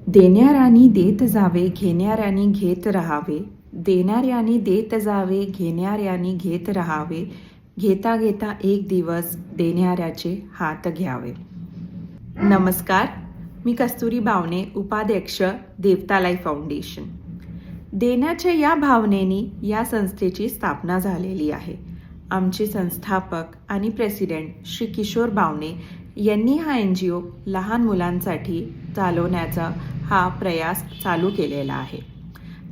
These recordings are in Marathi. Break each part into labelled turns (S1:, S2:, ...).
S1: देणाऱ्यानी देत जावे, घेणाऱ्यानी घेत राहावे. देणाऱ्यानी देत जावे, घेणाऱ्यानी घेत राहावे. घेता घेता एक दिवस देणाऱ्याचे हात घ्यावे. नमस्कार, मी कस्तुरी बावणे, उपाध्यक्ष देवतालाई फाउंडेशन. देण्याच्या या भावनेनी या संस्थेची स्थापना झालेली आहे. आमचे संस्थापक आणि प्रेसिडेंट श्री किशोर बावणे यांनी हा NGO लहान मुलांसाठी चालवण्याचा हा प्रयास चालू केलेला आहे.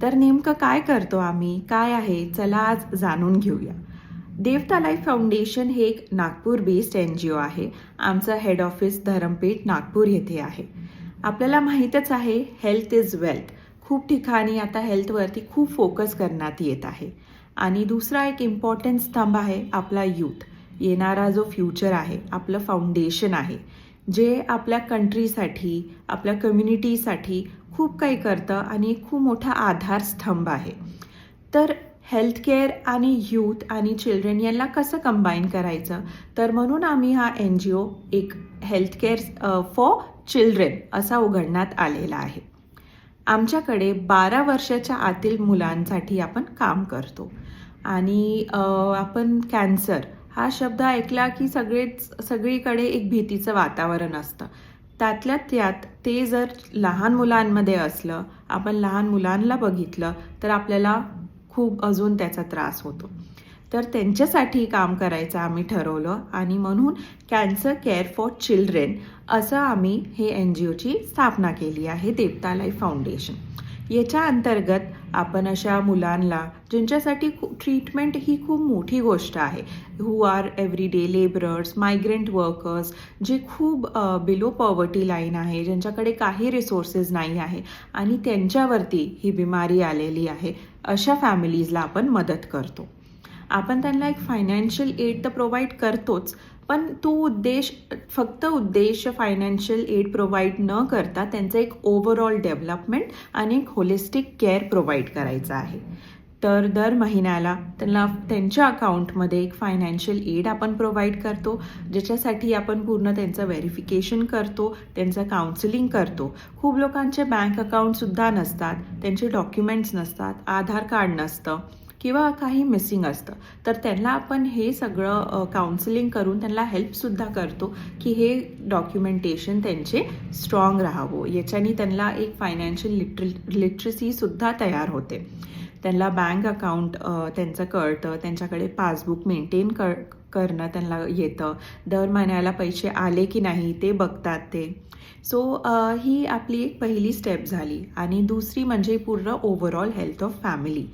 S1: तर नेमकं काय करतो आम्ही, काय आहे, चला आज जाणून घेऊया. देवतालाई फाउंडेशन हे एक नागपूर बेस्ड NGO आहे. आमचं हेड ऑफिस धरमपेठ नागपूर येथे आहे. आपल्याला माहीतच आहे, हेल्थ इज वेल्थ. खूप ठिकाणी आता हेल्थवरती खूप फोकस करण्यात येत आहे. आणि दुसरा एक इम्पॉर्टंट स्तंभ आहे आपला यूथ. येणारा जो फ्युचर आहे, आपलं फाउंडेशन आहे, जे आपल्या कंट्रीसाठी, आपल्या कम्युनिटीसाठी खूप काही करतं आणि खूप मोठा आधारस्तंभ आहे. तर हेल्थकेअर आणि यूथ आणि चिल्ड्रन यांना कसं कंबाईन करायचं, तर म्हणून आम्ही हा NGO एक हेल्थकेअर फॉर चिल्ड्रन असा उघडण्यात आलेला आहे. आमच्याकडे 12 वर्षाच्या आतील मुलांसाठी आपण काम करतो. आणि आपण कॅन्सर हा शब्द ऐकला की सगळीकडे एक भीतीचं वातावरण असतं. त्यातल्या त्यात ते जर लहान मुलांमध्ये असलं, आपण लहान मुलांना बघितलं तर आपल्याला खूप अजून त्याचा त्रास होतो. तर त्यांच्यासाठी काम करायचं आम्ही ठरवलं आणि म्हणून कॅन्सर केअर फॉर चिल्ड्रन असं आम्ही हे NGOची स्थापना केली आहे, देवतालाई फाउंडेशन. याच्या अंतर्गत आपण अशा मुलांना ज्यांच्यासाठी ट्रीटमेंट ही खूप मोठी गोष्ट आहे, who are everyday labourers, migrant workers, जे खूप बिलो पॉवर्टी लाईन आहे, ज्यांच्याकडे काही रिसोर्सेस नाही आहे आणि त्यांच्यावरती ही बिमारी आलेली आहे, अशा फॅमिलीजला आपण मदत करतो. आपण त्यांना एक फायनान्शियल एड तर प्रोव्हाइड करतोच, पण तो फक्त उद्देश फायनान्शियल एड प्रोव्हाइड न करता त्यांचं एक ओव्हरऑल डेव्हलपमेंट आणि एक होलिस्टिक केअर प्रोव्हाइड करायचं आहे. तर दर महिन्याला त्यांना त्यांच्या अकाउंटमध्ये एक फायनान्शियल एड आपण प्रोव्हाइड करतो, ज्याच्यासाठी आपण पूर्ण त्यांचं व्हेरिफिकेशन करतो, त्यांचं काउन्सिलिंग करतो. खूप लोकांचे बँक अकाउंटसुद्धा नसतात, त्यांचे डॉक्युमेंट्स नसतात, आधार कार्ड नसतं किंवा काही मिसिंग असतं, तर त्यांना आपण हे सगळं काउन्सिलिंग करून त्यांना हेल्पसुद्धा करतो की हे डॉक्युमेंटेशन त्यांचे स्ट्रॉंग राहावं. याच्याने त्यांना एक फायनान्शियल लिटरसीसुद्धा तयार होते. त्यांना बँक अकाउंट त्यांचं कळतं, त्यांच्याकडे पासबुक मेंटेन करणं त्यांना येतं, दर महिन्याला पैसे आले की नाही ते बघतात ते. सो ही आपली एक पहिली स्टेप झाली. आणि दुसरी म्हणजे पूर्ण overall health of family.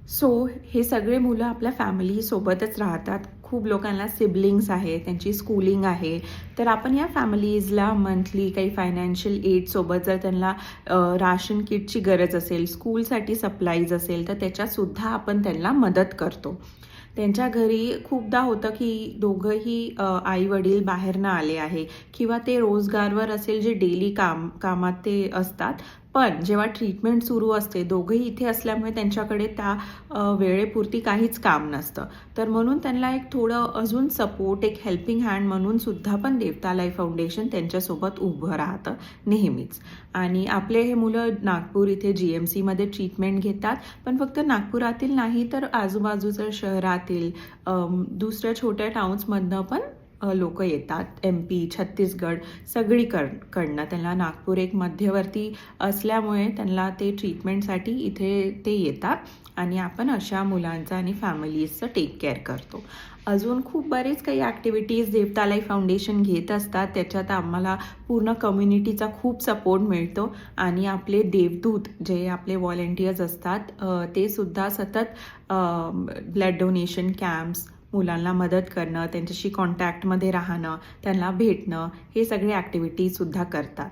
S1: So हे सगळे मुलं आपल्या फॅमिलीसोबतच राहतात. खूप लोकांना सिबलिंग्स आहे, त्यांची स्कूलिंग आहे, तर आपण या फॅमिलीजला मंथली काही फायनान्शियल एडसोबत जर त्यांना राशन किटची गरज असेल, स्कूलसाठी सप्लाईज असेल, तर त्याच्यातसुद्धा आपण त्यांना मदत करतो. त्यांच्या घरी खूपदा होतं की दोघंही आई वडील बाहेरनं आले आहे किंवा ते रोजगारवर असेल, जे डेली कामात ते असतात, पण जेव्हा ट्रीटमेंट सुरू असते दोघंही इथे असल्यामुळे त्यांच्याकडे त्या वेळेपुरती काहीच काम नसतं. तर म्हणून त्यांना एक थोडं अजून सपोर्ट, एक हेल्पिंग हँड म्हणून सुद्धा पण देवतालाई फाउंडेशन त्यांच्यासोबत उभं राहतं नेहमीच. आणि आपले हे मुलं नागपूर इथे GMCमध्ये ट्रीटमेंट घेतात, पण फक्त नागपुरातील नाही तर आजूबाजूच्या शहरातील दुसऱ्या छोट्या टाउन्समधनं पण लोक येतात. MP, छत्तीसगड सगळीकडनं. त्यांना नागपूर एक मध्यवर्ती असल्यामुळे त्यांना ते ट्रीटमेंटसाठी इथे ते येतात आणि आपण अशा मुलांचं आणि फॅमिलीजचं टेक केअर करतो. अजून खूप बरेच काही ॲक्टिव्हिटीज देवतालाई फाउंडेशन घेत असतात. त्याच्यात आम्हाला पूर्ण कम्युनिटीचा खूप सपोर्ट मिळतो आणि आपले देवदूत जे आपले व्हॉलेंटियर्स असतात ते सुद्धा सतत ब्लड डोनेशन कॅम्प्स, मुलांना मदत करणं, त्यांच्याशी कॉन्टॅक्टमध्ये राहणं, त्यांना भेटणं, हे सगळे ॲक्टिव्हिटीजसुद्धा करतात.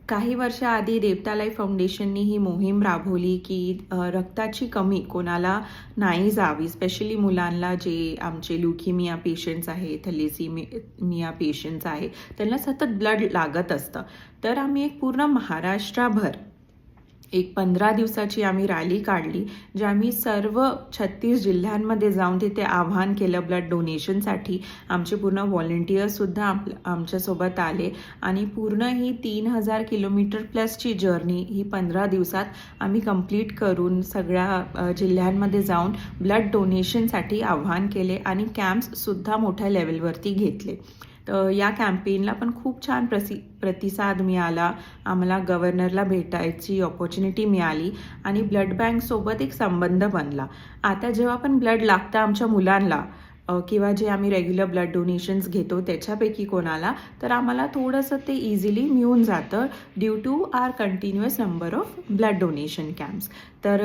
S1: काही वर्षाआधी देवतालाई फाउंडेशननी ही मोहीम राबवली की रक्ताची कमी कोणाला नाही जावी, स्पेशली मुलांना जे आमचे ल्युकेमिया पेशंट्स आहे, थॅलेसेमिया पेशंट्स आहे, त्यांना सतत ब्लड लागत असतं. तर आम्ही एक पूर्ण महाराष्ट्रभर एक 15 दिवसाची आम्ही रॅली काढली, जे आम्ही सर्व 36 जिल्ह्यांमध्ये जाऊन तिथे आवाहन केलं ब्लड डोनेशनसाठी. आमचे पूर्ण व्हॉलंटियर्ससुद्धा आमच्यासोबत आले आणि पूर्ण ही 3000 किलोमीटर प्लसची जर्नी ही 15 दिवसात आम्ही कंप्लीट करून सगळ्या जिल्ह्यांमध्ये जाऊन ब्लड डोनेशनसाठी आवाहन केले आणि कॅम्प्ससुद्धा मोठ्या लेवलवरती घेतले. तर या कॅम्पेनला पण खूप छान प्रतिसाद मिळाला. आम्हाला गव्हर्नरला भेटायची ऑपॉर्च्युनिटी मिळाली आणि ब्लड बँकसोबत एक संबंध बनला. आता जेव्हा पण ब्लड लागतं आमच्या मुलांना किंवा जे आम्ही रेग्युलर ब्लड डोनेशन्स घेतो त्याच्यापैकी कोणाला, तर आम्हाला थोडंसं ते इझिली मिळून जातं due to our continuous number of blood donation camps. तर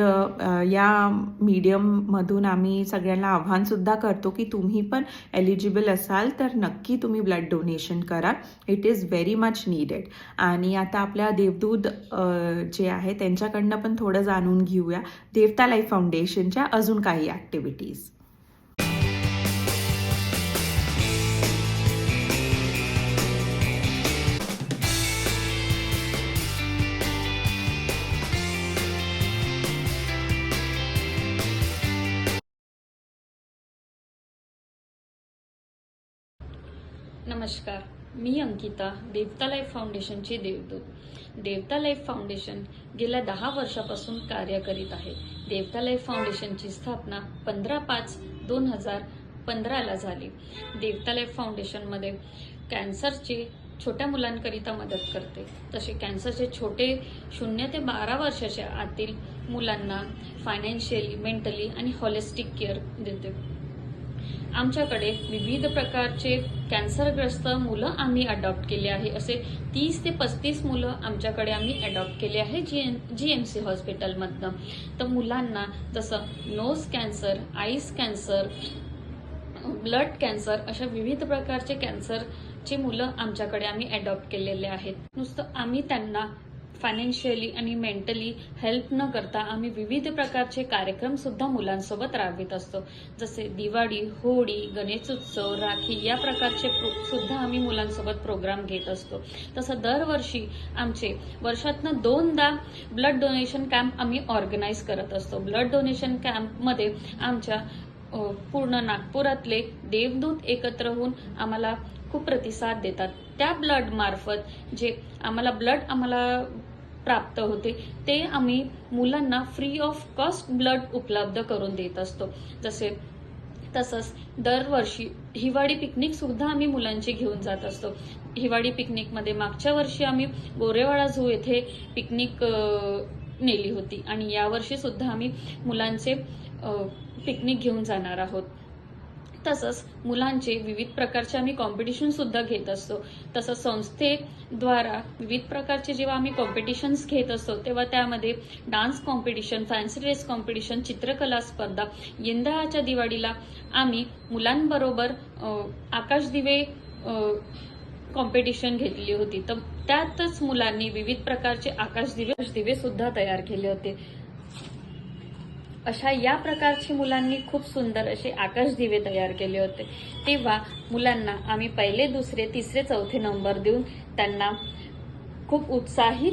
S1: या मीडियममधून आम्ही सगळ्यांना आव्हानसुद्धा करतो की तुम्ही पण एलिजिबल असाल तर नक्की तुम्ही ब्लड डोनेशन करा. It is very much needed. आणि आता आपल्या देवदूत जे आहे त्यांच्याकडनं पण थोडं जाणून घेऊया देवता लाईफ फाउंडेशनच्या अजून काही ॲक्टिव्हिटीज.
S2: नमस्कार, मी अंकिता, देवता लाईफ फाउंडेशनची देवदूत. देवता लाईफ फाउंडेशन गेल्या 10 वर्षापासून कार्य करीत आहे. देवता लाईफ फाउंडेशनची स्थापना 15/5/2015ला झाली. देवता लाईफ फाउंडेशनमध्ये कॅन्सरचे छोट्या मुलांकरिता मदत करते. तसे कॅन्सरचे छोटे 0 ते 12 वर्षाच्या आतील मुलांना फायनान्शियली, मेंटली आणि हॉलिस्टिक केअर देते. आमच्याकडे विविध प्रकारचे कॅन्सरग्रस्त मुलं आम्ही अडॉप्ट केले आहे. असे 30 ते 35 मुलं आमच्याकडे आम्ही अडॉप्ट केले आहे GMC हॉस्पिटलमधनं. तर मुलांना जसं nose cancer, eyes cancer, blood cancer अशा विविध प्रकारचे कॅन्सरचे मुलं आमच्याकडे आम्ही अडॉप्ट केलेले आहेत. नुसतं आम्ही त्यांना फायनान्शियली आणि मेंटली हेल्प न करता आम्ही विविध प्रकारचे कार्यक्रम सुद्धा मुलांसोबत राबवित असतो. जसे दिवाळी, होळी, गणेशोत्सव, राखी या प्रकारचे सुद्धा आम्ही मुलांसोबत प्रोग्राम घेत असतो. तसं दरवर्षी आमचे वर्षातनं 2दा ब्लड डोनेशन कॅम्प आम्ही ऑर्गनाईज करत असतो. ब्लड डोनेशन कॅम्पमध्ये आमच्या पूर्ण नागपुरातले देवदूत एकत्र होऊन आम्हाला खूप प्रतिसाद देतात. त्या ब्लड मार्फत जे ब्लड आम्हाला प्राप्त होते ते आम्ही मुलांना फ्री ऑफ कॉस्ट ब्लड उपलब्ध करून देत असतो. तसंच दरवर्षी हिवाळी पिकनिक सुद्धा आम्ही मुलांची घेऊन जात असतो. हिवाळी पिकनिकमध्ये मागच्या वर्षी आम्ही गोरेवाडा झू येथे पिकनिक नेली होती आणि यावर्षी सुद्धा आम्ही मुलांचे पिकनिक घेऊन जाणार आहोत. तसंच मुलांचे विविध प्रकारचे आम्ही कॉम्पिटिशन सुद्धा घेत असतो. तसंच संस्थेद्वारा विविध प्रकारचे जेव्हा आम्ही कॉम्पिटिशन्स घेत असतो तेव्हा त्यामध्ये dance competition, fancy dress competition, चित्रकला स्पर्धा. यंदाच्या दिवाळीला आम्ही मुलांबरोबर आकाशदिवे कॉम्पिटिशन घेतली होती. तर त्यातच मुलांनी विविध प्रकारचे आकाशदिवे सुद्धा तयार केले होते. अशा या प्रकारची मुलांनी खूप सुंदर असे आकाशदिवे तयार केले होते. तेव्हा मुलांना आम्ही 1, 2, 3, 4 नंबर देऊन त्यांना खूप उत्साहित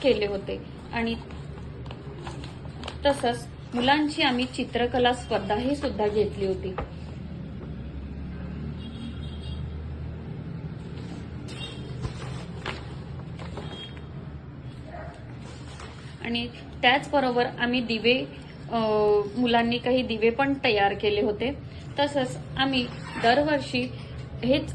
S2: केले होते. आणि तसंच मुलांची आम्ही चित्रकला स्पर्धा ही सुद्धा घेतली होती. आणि त्याचबरोबर आम्ही दिवे मुलांनी काही दिवे पण तयार केले होते. तसंच आम्ही दरवर्षी हेच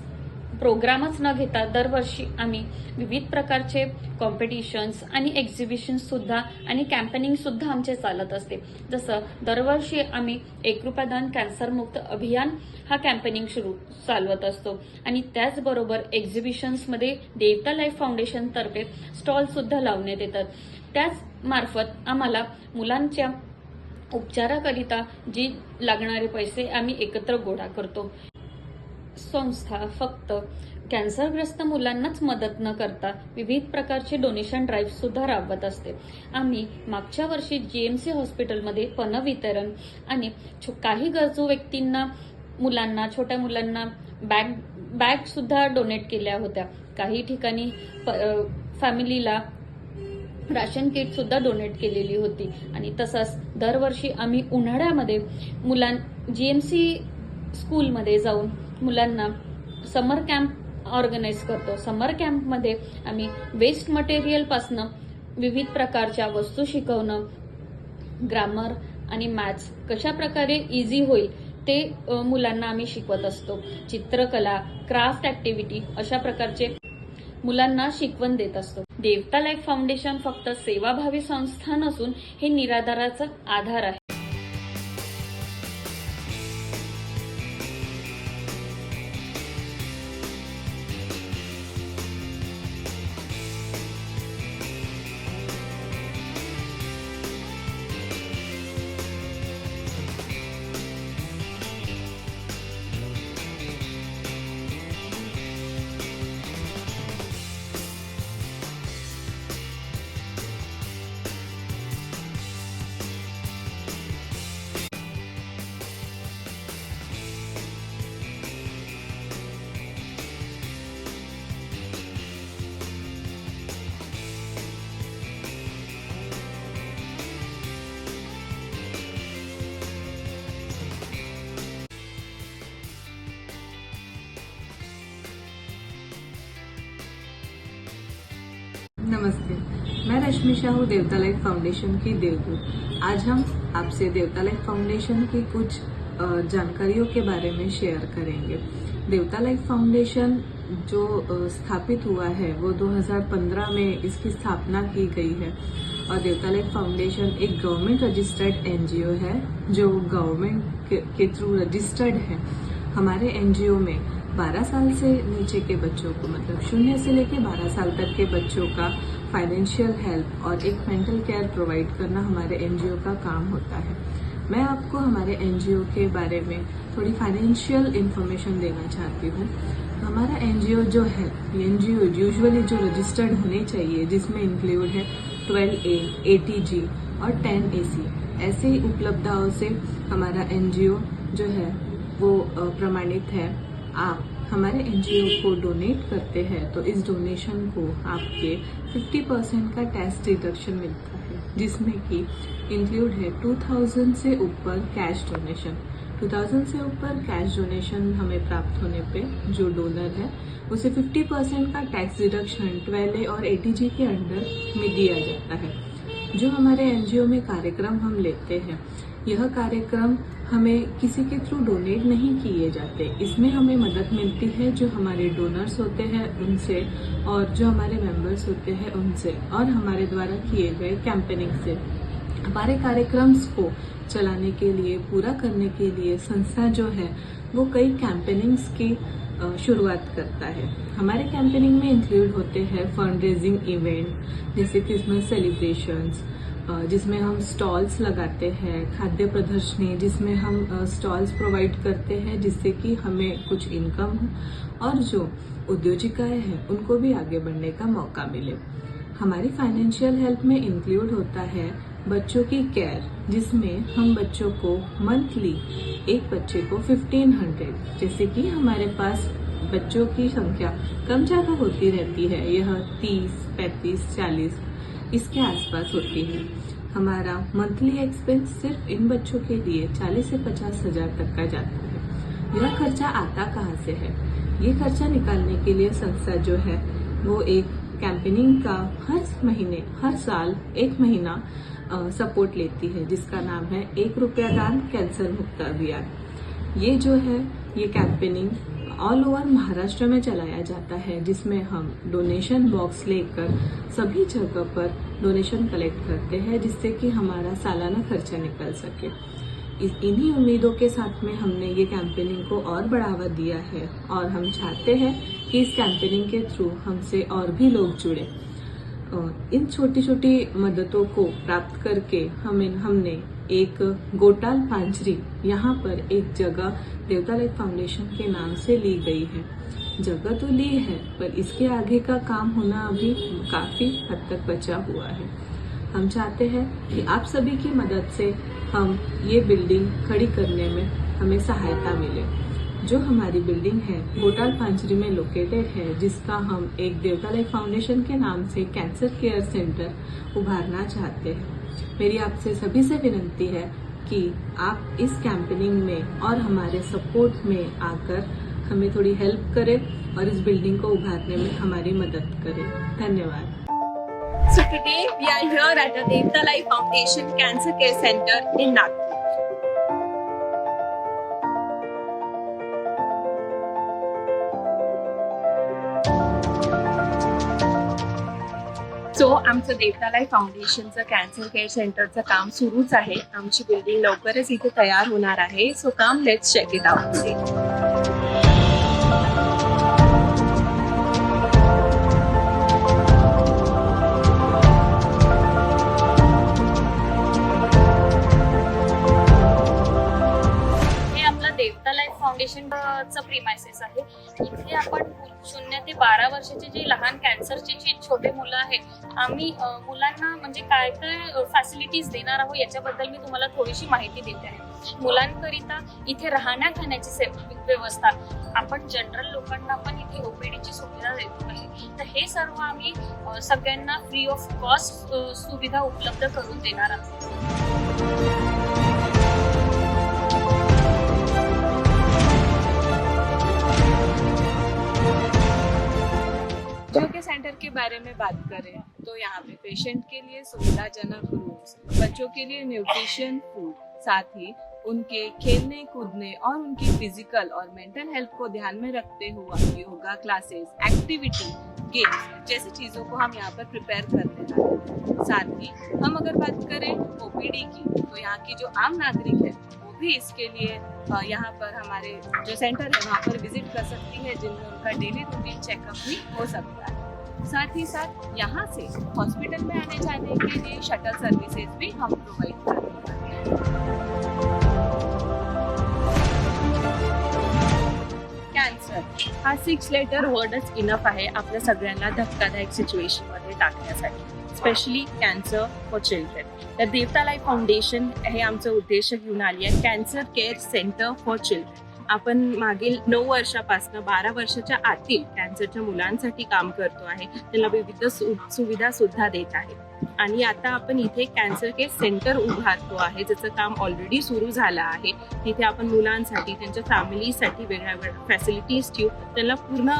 S2: प्रोग्रामच न घेता दरवर्षी आम्ही विविध प्रकारचे कॉम्पिटिशन्स आणि एक्झिबिशन्स सुद्धा आणि कॅम्पेनिंग सुद्धा आमचे चालत असते. जसं दरवर्षी आम्ही 1 रुपया दान कॅन्सरमुक्त अभियान हा कॅम्पेनिंग चालवत असतो. आणि त्याचबरोबर एक्झिबिशन्समध्ये देवता लाईफ फाउंडेशन तर्फे स्टॉल सुद्धा लावण्यात येतात. त्याच मार्फत आम्हाला मुलांच्या उपचाराकरिता जी लागणारे पैसे आम्ही एकत्र गोळा करतो. संस्था फक्त कॅन्सरग्रस्त मुलांनाच मदत न करता विविध प्रकारचे डोनेशन ड्राईव्ह सुद्धा राबवत असते. आम्ही मागच्या वर्षी GMC हॉस्पिटलमध्ये पन वितरण आणि काही गरजू व्यक्तींना छोट्या मुलांना बॅग सुद्धा डोनेट केल्या होत्या. काही ठिकाणी फॅमिलीला राशन किट सुद्धा डोनेट केलेली होती. आणि तसंच दरवर्षी आम्ही उन्हाळ्यामध्ये GMC स्कूलमध्ये जाऊन मुलांना समर कॅम्प ऑर्गनाईज करतो. समर कॅम्पमध्ये आम्ही वेस्ट मटेरियलपासनं विविध प्रकारच्या वस्तू शिकवणं, ग्रामर आणि मॅथ्स कशा प्रकारे इझी होईल ते मुलांना आम्ही शिकवत असतो. चित्रकला, क्राफ्ट ऍक्टिव्हिटी अशा प्रकारचे मुलांना शिकवण देत असतो. देवता लाईफ फाउंडेशन फक्त सेवाभावी संस्था नसून हे निराधाराचा आधार आहे.
S3: नमस्ते, मैं रश्मि शाहू देवता लाइफ फाउंडेशन की देवदूत। आज हम आपसे देवता लाइफ फाउंडेशन की कुछ जानकारियों के बारे में शेयर करेंगे। देवता लाइफ फाउंडेशन जो स्थापित हुआ है वो 2015 में इसकी स्थापना की गई है और देवता लाइफ फाउंडेशन एक गवर्नमेंट रजिस्टर्ड एनजीओ है जो गवर्नमेंट के थ्रू रजिस्टर्ड है। हमारे एनजीओ में 12 साल से नीचे के बच्चों को, मतलब 0 से लेकर 12 साल तक के बच्चों का फाइनेंशियल हेल्प और एक मेंटल केयर प्रोवाइड करना हमारे एनजीओ का काम होता है। मैं आपको हमारे एनजीओ के बारे में थोड़ी फाइनेंशियल इंफॉर्मेशन देना चाहती हूँ। हमारा एनजीओ जो है, एनजीओ यूजुअली जो रजिस्टर्ड होने चाहिए, जिसमें इंक्लूड है 12A, ATG और 10AC, ऐसे उपलब्धताओं से हमारा एनजीओ जो है वो प्रमाणित है। आप हमारे एनजीओ को डोनेट करते हैं तो इस डोनेशन को आपके 50% का टैक्स डिडक्शन मिलता है, जिसमें कि इंक्लूड है 2000 से ऊपर कैश डोनेशन। 2000 से ऊपर कैश डोनेशन हमें प्राप्त होने पे जो डोनर है उसे 50% का टैक्स डिडक्शन 12A और ATG के अंडर में दिया जाता है। जो हमारे एनजीओ में कार्यक्रम हम लेते हैं, यह कार्यक्रम हमें किसी के थ्रू डोनेट नहीं किए जाते। इसमें हमें मदद मिलती है जो हमारे डोनर्स होते हैं उनसे और जो हमारे मेंबर्स होते हैं उनसे और हमारे द्वारा किए गए कैंपेनिंग से। हमारे कार्यक्रम्स को चलाने के लिए, पूरा करने के लिए संस्था जो है वो कई कैंपेनिंग्स की शुरुआत करता है। हमारे कैंपेनिंग में इंक्लूड होते हैं फंड रेजिंग इवेंट जैसे क्रिसमस सेलिब्रेशंस, जिसमें हम स्टॉल्स लगाते हैं, खाद्य प्रदर्शनी जिसमें हम स्टॉल्स प्रोवाइड करते हैं जिससे कि हमें कुछ इनकम हो और जो उद्योजिकाएं हैं उनको भी आगे बढ़ने का मौका मिले। हमारी फाइनेंशियल हेल्प में इंक्लूड होता है बच्चों की केयर, जिसमें हम बच्चों को मंथली एक बच्चे को 1500, जैसे कि हमारे पास बच्चों की संख्या कम ज़्यादा होती रहती है, यह 30, 35, 40 इसके आसपास होती है। हमारा मंथली एक्सपेंस सिर्फ इन बच्चों के लिए 40 से 50 हजार तक का जाता है। यह खर्चा आता कहाँ से है? ये खर्चा निकालने के लिए संस्था जो है वो एक कैंपेनिंग का हर साल 1 महीना सपोर्ट लेती है, जिसका नाम है 1 रुपया दान कैंसर मुक्त अभियान। ये जो है ये कैंपेनिंग ऑल ओवर महाराष्ट्र में चलाया जाता है, जिसमें हम डोनेशन बॉक्स लेकर सभी जगह पर डोनेशन कलेक्ट करते हैं जिससे कि हमारा सालाना खर्चा निकल सके। इन्हीं उम्मीदों के साथ में हमने ये कैंपेनिंग को और बढ़ावा दिया है और हम चाहते हैं कि इस कैंपेनिंग के थ्रू हमसे और भी लोग जुड़े। इन छोटी छोटी मददों को प्राप्त करके हमने एक गोटाल पांचरी, यहाँ पर एक जगह देवता लाइफ फाउंडेशन के नाम से ली गई है। जगह तो ली है पर इसके आगे का काम होना अभी काफी हद तक बचा हुआ है। हम चाहते हैं कि आप सभी की मदद से हम ये बिल्डिंग खड़ी करने में हमें सहायता मिले। जो हमारी बिल्डिंग है होटल पांचरी में लोकेटेड है, जिसका हम एक देवता लाइफ फाउंडेशन के नाम से कैंसर केयर सेंटर उभारना चाहते हैं। मेरी आपसे सभी से विनती है कि आप इस कैंपेनिंग में और हमारे सपोर्ट में आकर हमें थोड़ी हेल्प करें और इस बिल्डिंग को उभारने में हमारी मदद करें। धन्यवाद।
S4: So today we are here at the Devta Life Foundation Cancer Care Center in Nagpur. So आमचं देवता लाईफ फाउंडेशनचं कॅन्सर केअर सेंटरचं काम सुरूच आहे. आमची बिल्डिंग लवकरच इथे तयार होणार आहे. So come let's check it out.
S2: हे आपलं देवता लाईफ फाउंडेशनचं प्रिमायसेस आहे. इथे आपण 0 ते 12 वर्षाचे जे लहान कॅन्सरचे जे छोटे मुलं आहेत, आम्ही मुलांना म्हणजे काय काय फॅसिलिटीज देणार आहोत याच्याबद्दल मी तुम्हाला थोडीशी माहिती देते आहे. मुलांकरिता इथे राहण्या खाण्याची व्यवस्था, आपण जनरल लोकांना पण इथे ओपीडीची सुविधा देतो आहे. तर हे सर्व आम्ही सगळ्यांना फ्री ऑफ कॉस्ट सुविधा उपलब्ध करून देणार आहोत.
S4: बच्चों के सेंटर के बारे में बात करें तो यहाँ पे पेशेंट के लिए सुविधाजनक रूम्स, बच्चों के लिए न्यूट्रिशन फूड, साथ ही उनके खेलने कूदने और उनकी फिजिकल और मेंटल हेल्थ को ध्यान में रखते हुए योगा क्लासेस, एक्टिविटी, गेम्स जैसी चीजों को हम यहाँ पर प्रिपेयर करते हैं. साथ ही हम अगर बात करें ओपीडी की, तो यहाँ की जो आम नागरिक है वो भी इसके लिए यहाँ पर हमारे जो सेंटर है वहाँ पर विजिट कर सकती है, जिनमें उनका डेली रूटीन चेकअप भी हो सकता है. साथ ही साथ यहाँ से हॉस्पिटल में आने जाने के लिए शटल सर्विसेज भी हम प्रोवाइड करते हैं. कॅन्सर हा 6 लेटर वर्डच इनफ आहे आपल्या सगळ्यांना धक्कादायक सिच्युएशन मध्ये टाकण्यासाठी, स्पेशली कॅन्सर फॉर चिल्ड्रन. तर देवता लाईफ फाउंडेशन हे आमचं उद्देश घेऊन आली आहे, cancer care centre for children. आपण मागील 9 वर्षापासून 12 वर्षाच्या आतील कॅन्सरच्या मुलांसाठी काम करतो आहे. त्यांना विविध सुविधा सुद्धा देत आहे. आणि आता आपण इथे कॅन्सर केअर सेंटर उभारतो आहे, ज्याचं काम ऑलरेडी सुरू झालं आहे. तिथे आपण मुलांसाठी, त्यांच्या फॅमिलीसाठी वेगळ्या वेगळ्या फॅसिलिटीज ठेवू, त्यांना पूर्ण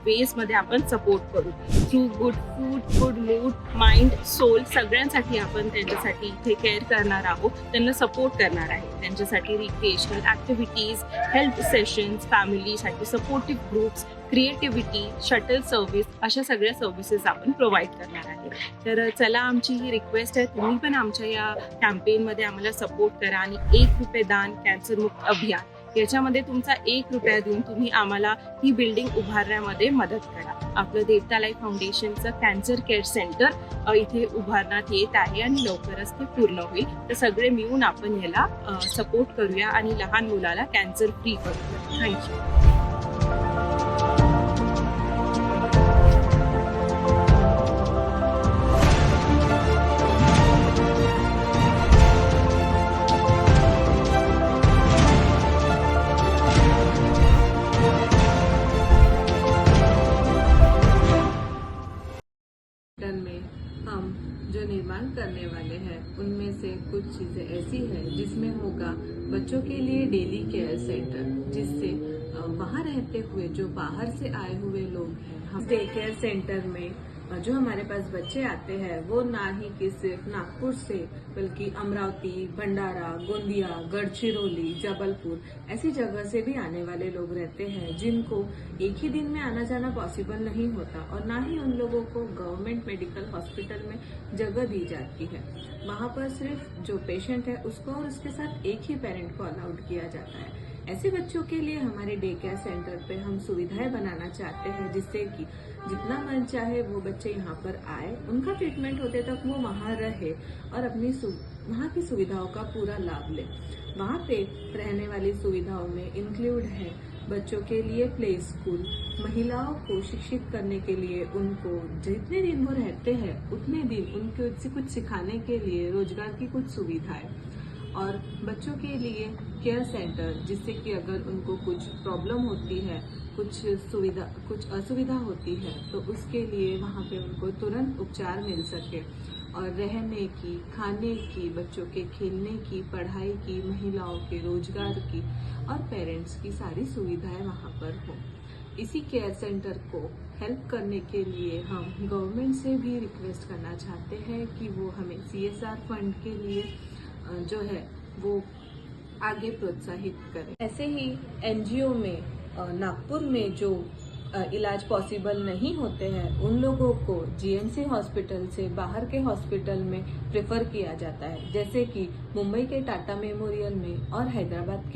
S4: वेजमध्ये आपण सपोर्ट करू. Through good food, good mood, mind, soul सगळ्यांसाठी आपण त्यांच्यासाठी इथे केअर करणार आहोत, त्यांना सपोर्ट करणार आहे. त्यांच्यासाठी रिक्रिएशनल ॲक्टिव्हिटीज, हेल्थ सेशन्स, फॅमिलीसाठी supportive groups, creativity, shuttle service अशा सगळ्या सर्व्हिसेस आपण प्रोव्हाइड करणार आहे. तर चला, आमची ही रिक्वेस्ट आहे, तुम्ही पण आमच्या या कॅम्पेनमध्ये आम्हाला सपोर्ट करा आणि 1 रुपये दान कॅन्सर मुक्त अभियान याच्यामध्ये तुमचा 1 रुपया देऊन तुम्ही आम्हाला ही बिल्डिंग उभारण्यामध्ये मदत करा. आपलं देवता लाईफ फाउंडेशनचं कॅन्सर केअर सेंटर इथे उभारण्यात येत आहे आणि लवकरच ते पूर्ण होईल. तर सगळे मिळून आपण याला सपोर्ट करूया आणि लहान मुलाला कॅन्सर फ्री करूया. थँक्यू.
S3: में हम जो निर्माण करने वाले हैं उनमें से कुछ चीज़ें ऐसी हैं जिसमें होगा बच्चों के लिए डेली केयर सेंटर, जिससे वहाँ रहते हुए जो बाहर से आए हुए लोग हैं, हम डे केयर सेंटर में जो हमारे पास बच्चे आते हैं वो ना ही कि सिर्फ नागपुर से, बल्कि अमरावती, भंडारा, गोंदिया, गढ़चिरौली, जबलपुर ऐसी जगह से भी आने वाले लोग रहते हैं, जिनको एक ही दिन में आना जाना पॉसिबल नहीं होता और ना ही उन लोगों को गवर्नमेंट मेडिकल हॉस्पिटल में जगह दी जाती है. वहाँ पर सिर्फ जो पेशेंट है उसको और उसके साथ एक ही पेरेंट को अलाउड किया जाता है. ऐसे बच्चों के लिए हमारे डे केयर सेंटर पे हम सुविधाएं बनाना चाहते हैं, जिससे कि जितना मन चाहे वो बच्चे यहाँ पर आए, उनका ट्रीटमेंट होते तक वो वहाँ रहे और अपनी वहाँ की सुविधाओं का पूरा लाभ ले. वहाँ पे रहने वाली सुविधाओं में इंक्लूड है बच्चों के लिए प्ले स्कूल, महिलाओं को शिक्षित करने के लिए उनको जितने दिन वो रहते हैं उतने दिन उनको कुछ सिखाने के लिए रोजगार की कुछ सुविधाएं, और बच्चों के लिए केयर सेंटर, जिससे कि अगर उनको कुछ प्रॉब्लम होती है, कुछ असुविधा होती है, तो उसके लिए वहाँ पे उनको तुरंत उपचार मिल सके और रहने की, खाने की, बच्चों के खेलने की, पढ़ाई की, महिलाओं के रोजगार की और पेरेंट्स की सारी सुविधाएं वहाँ पर हो। इसी केयर सेंटर को हेल्प करने के लिए हम गवर्नमेंट से भी रिक्वेस्ट करना चाहते हैं कि वो हमें CSR फंड के लिए जो है वो आगे प्रोत्साहित करें। ऐसे ही NGO में नागपुर में जो इलाज पॉसिबल नहीं होते हैं, उन लोगों को GMC हॉस्पिटल से बाहर के हॉस्पिटल में प्रेफर किया जाता है, जैसे कि मुंबई के टाटा मेमोरियल में और हैदराबाद के